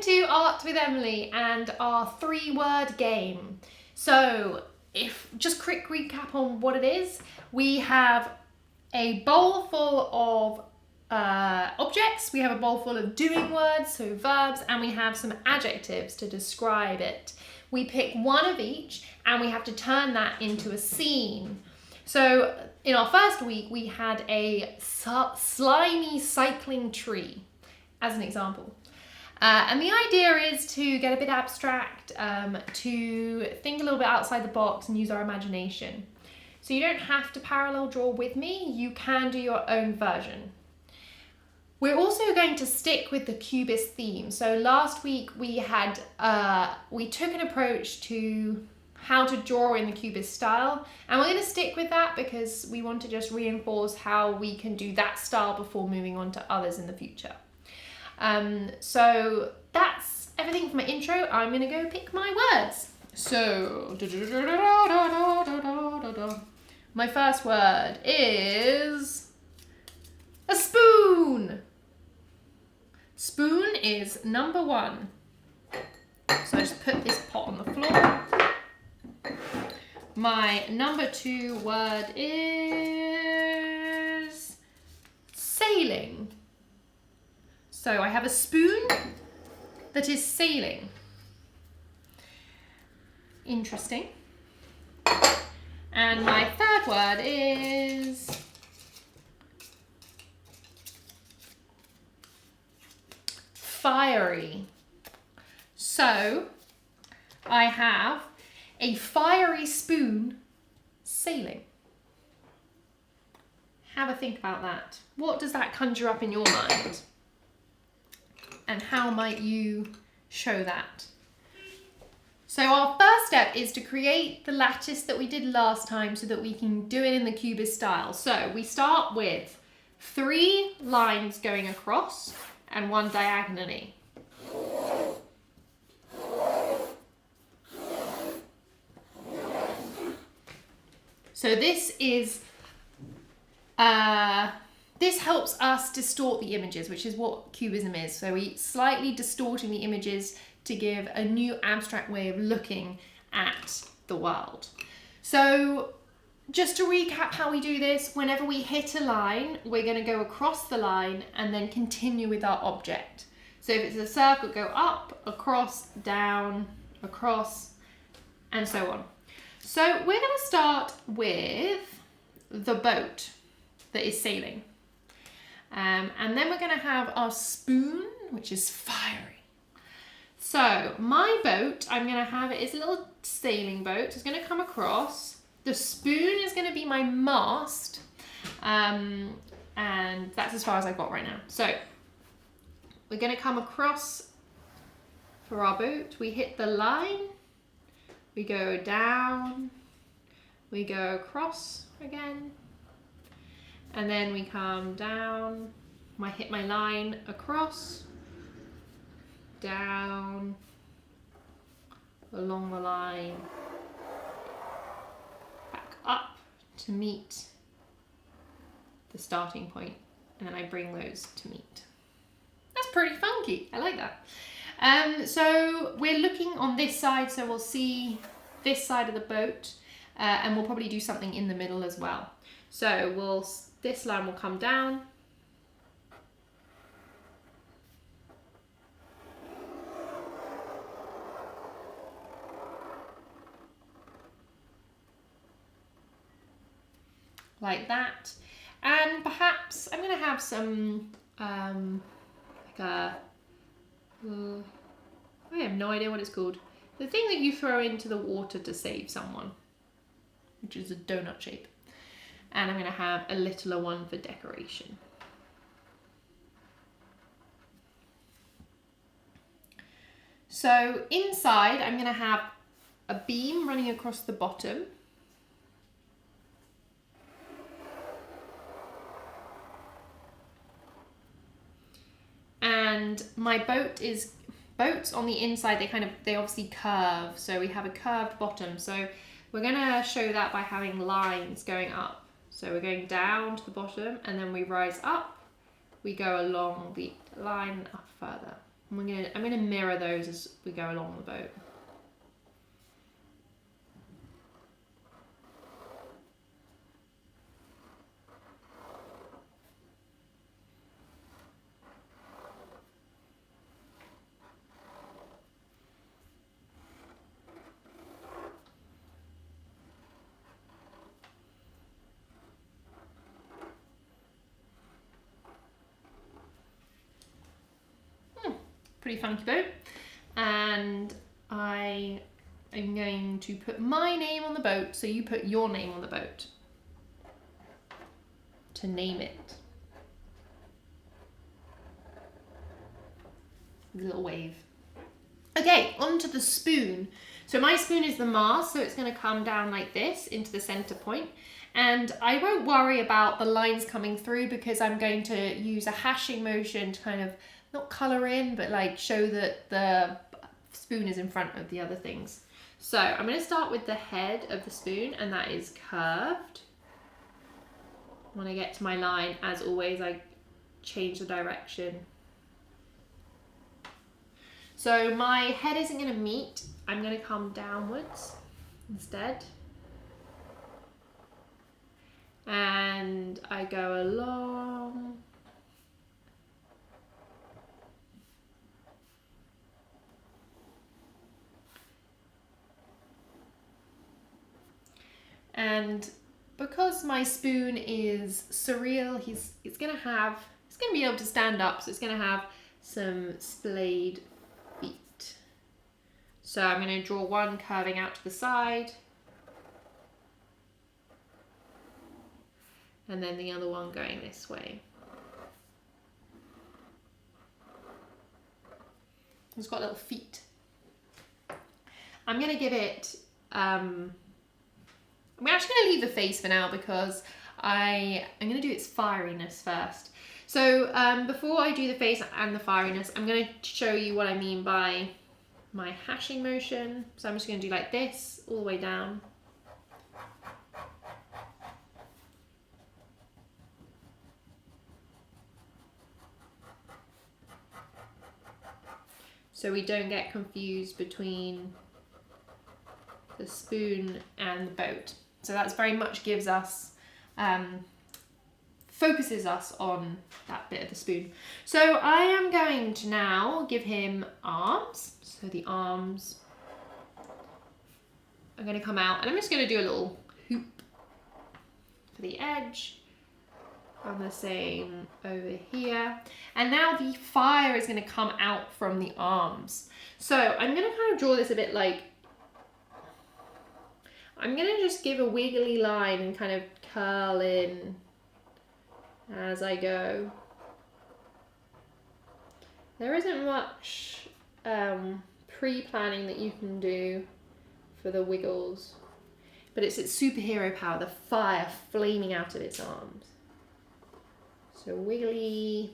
Welcome to Art with Emily and our 3-word game. So, just quick recap on what it is. We have a bowl full of objects, we have a bowl full of doing words, so verbs, and we have some adjectives to describe it. We pick one of each and we have to turn that into a scene. So in our first week we had a slimy cycling tree as an example. And the idea is to get a bit abstract, to think a little bit outside the box and use our imagination. So you don't have to parallel draw with me, you can do your own version. We're also going to stick with the cubist theme. So last week we took an approach to how to draw in the cubist style, and we're going to stick with that because we want to just reinforce how we can do that style before moving on to others in the future. So that's everything for my intro. I'm going to go pick my words. So, my first word is a spoon. Spoon is number 1. So I just put this pot on the floor. My number 2 word is sailing. So I have a spoon that is sailing. Interesting. And my 3rd word is fiery. So I have a fiery spoon sailing. Have a think about that. What does that conjure up in your mind? And how might you show that? So our first step is to create the lattice that we did last time so that we can do it in the cubist style. So we start with 3 lines going across and 1 diagonally. So this helps us distort the images, which is what cubism is. So we slightly distorting the images to give a new abstract way of looking at the world. So just to recap how we do this, whenever we hit a line, we're going to go across the line and then continue with our object. So if it's a circle, go up, across, down, across, and so on. So we're going to start with the boat that is sailing. And then we're going to have our spoon, which is fiery. So my boat, I'm going to have it is a little sailing boat. It's going to come across. The spoon is going to be my mast. And that's as far as I've got right now. So we're going to come across for our boat. We hit the line. We go down. We go across again. And then we come down. I hit my line across. Down. Along the line. Back up to meet the starting point, and then I bring those to meet. That's pretty funky. I like that. So we're looking on this side, so we'll see this side of the boat, and we'll probably do something in the middle as well. So this line will come down. Like that. And perhaps I'm going to have some, I have no idea what it's called. The thing that you throw into the water to save someone, which is a donut shape. And I'm going to have a littler one for decoration. So inside, I'm going to have a beam running across the bottom. And my boats on the inside, they obviously curve. So we have a curved bottom. So we're going to show that by having lines going up. So we're going down to the bottom and then we rise up. We go along the line up further. I'm gonna mirror those as we go along the boat. Pretty funky boat. And I am going to put my name on the boat, so you put your name on the boat to name it. A little wave. Okay, onto the spoon. So my spoon is the mast, so it's going to come down like this into the center point. And I won't worry about the lines coming through because I'm going to use a hashing motion to kind of not colour in, but like show that the spoon is in front of the other things. So I'm going to start with the head of the spoon, and that is curved. When I get to my line, as always, I change the direction. So my head isn't going to meet, I'm going to come downwards instead. And I go along. And because my spoon is surreal, it's gonna be able to stand up, so it's gonna have some splayed feet. So I'm gonna draw one curving out to the side, and then the other one going this way. It's got little feet. I'm gonna give it, I'm actually going to leave the face for now because I'm going to do its fieriness first. So before I do the face and the fieriness, I'm going to show you what I mean by my hashing motion. So I'm just going to do like this all the way down. So we don't get confused between the spoon and the boat. So that's very much gives us, focuses us on that bit of the spoon. So I am going to now give him arms. So the arms are going to come out, and I'm just going to do a little hoop for the edge. I'm the same over here. And now the fire is going to come out from the arms. So I'm going to kind of draw this a bit like, I'm going to just give a wiggly line and kind of curl in as I go. There isn't much pre-planning that you can do for the wiggles, but it's its superhero power, the fire flaming out of its arms. So wiggly.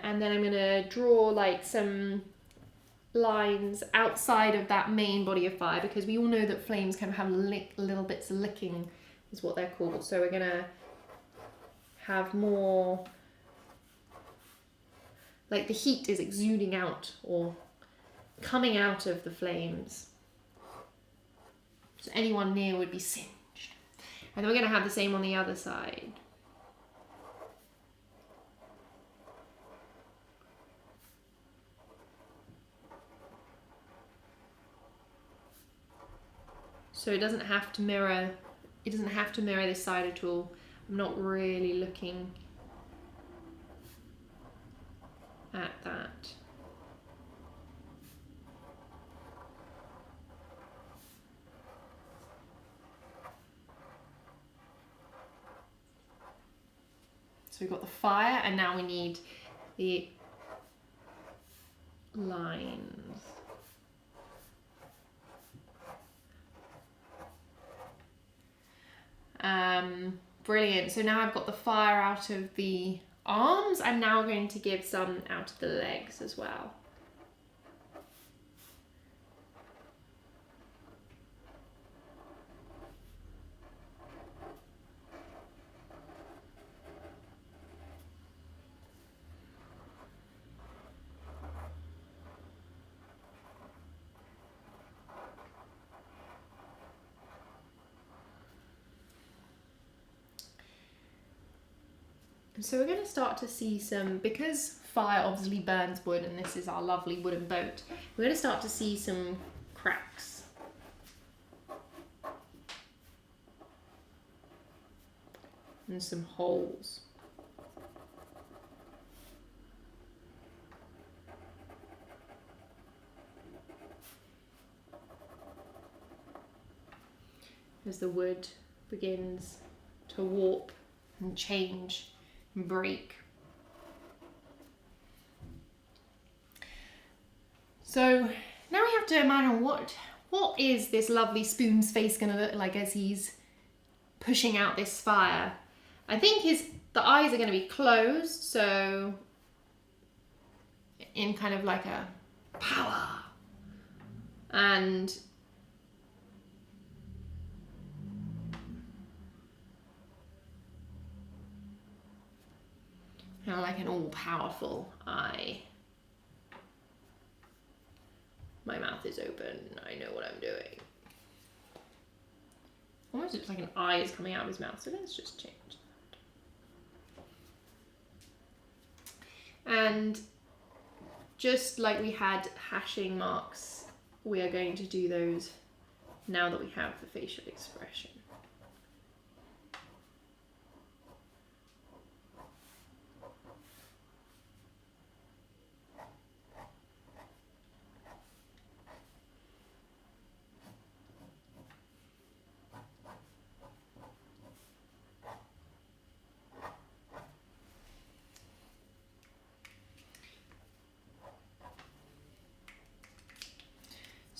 And then I'm going to draw like some lines outside of that main body of fire, because we all know that flames can have little bits of licking is what they're called. So we're going to have more, like the heat is exuding out or coming out of the flames. So anyone near would be singed. And then we're going to have the same on the other side. So it doesn't have to mirror this side at all. I'm not really looking at that. So we've got the fire, and now we need the lines. Brilliant. So now I've got the fire out of the arms. I'm now going to give some out of the legs as well. So we're going to start to see some, because fire obviously burns wood and this is our lovely wooden boat, we're going to start to see some cracks. And some holes. As the wood begins to warp and change and break. So now we have to imagine what is this lovely spoon's face going to look like as he's pushing out this fire. I think the eyes are going to be closed, so in kind of like a power, and kind of like an all-powerful eye. My mouth is open, I know what I'm doing. Almost looks like an eye is coming out of his mouth, so let's just change that. And just like we had hashing marks, we are going to do those now that we have the facial expression.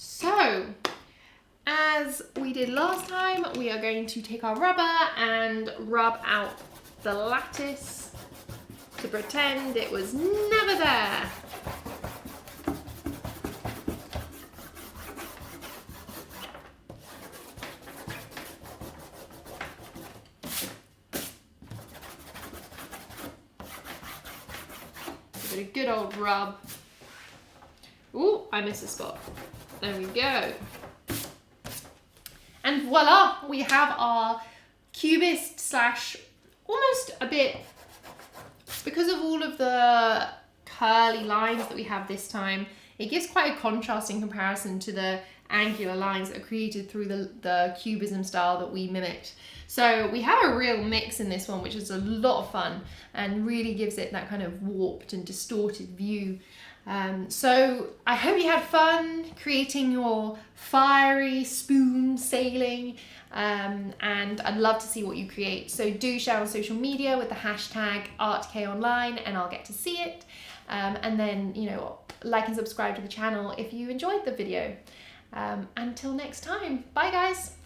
So, as we did last time, we are going to take our rubber and rub out the lattice to pretend it was never there. Give it a good old rub. Ooh, I missed a spot. There we go. And voila, we have our cubist slash almost a bit, because of all of the curly lines that we have this time, it gives quite a contrast in comparison to the angular lines that are created through the cubism style that we mimicked. So we have a real mix in this one, which is a lot of fun and really gives it that kind of warped and distorted view. So I hope you had fun creating your fiery spoon sailing, and I'd love to see what you create. So do share on social media with the hashtag ArtKOnline and I'll get to see it. And then, you know, like and subscribe to the channel if you enjoyed the video. Until next time, bye guys.